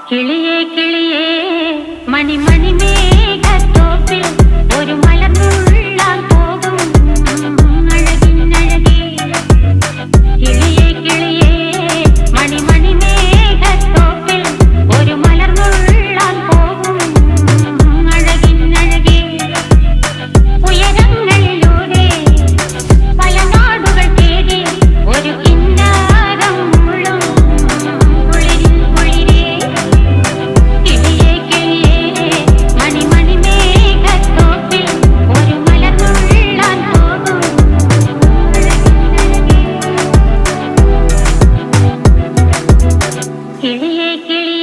കിളിയേ കിളിയേ മണിമണി മേഘത്തോപ്പിൽ ഒരു മലർന്നുള്ളാൻ പോകും അഴകിനഴകേ. കിളിയേ കിളിയേ മണിമണി മേഘത്തോപ്പിൽ ഒരു മലർന്നുള്ളാൻ പോകും അഴകിനഴകേ. ഉയരങ്ങളിലൂടെ പല നാടുകൾ തേടി ഒരു കിന്നാരം മുഴും കുളിരിൻ കുളിരേ. കിളിയേ കിളിയേ മണിമണി മേഘത്തോപ്പിൽ ഒരു മലർന്നുള്ളാൻ പോകും അഴകിനഴകേ. കിളിയേ കിളിയേ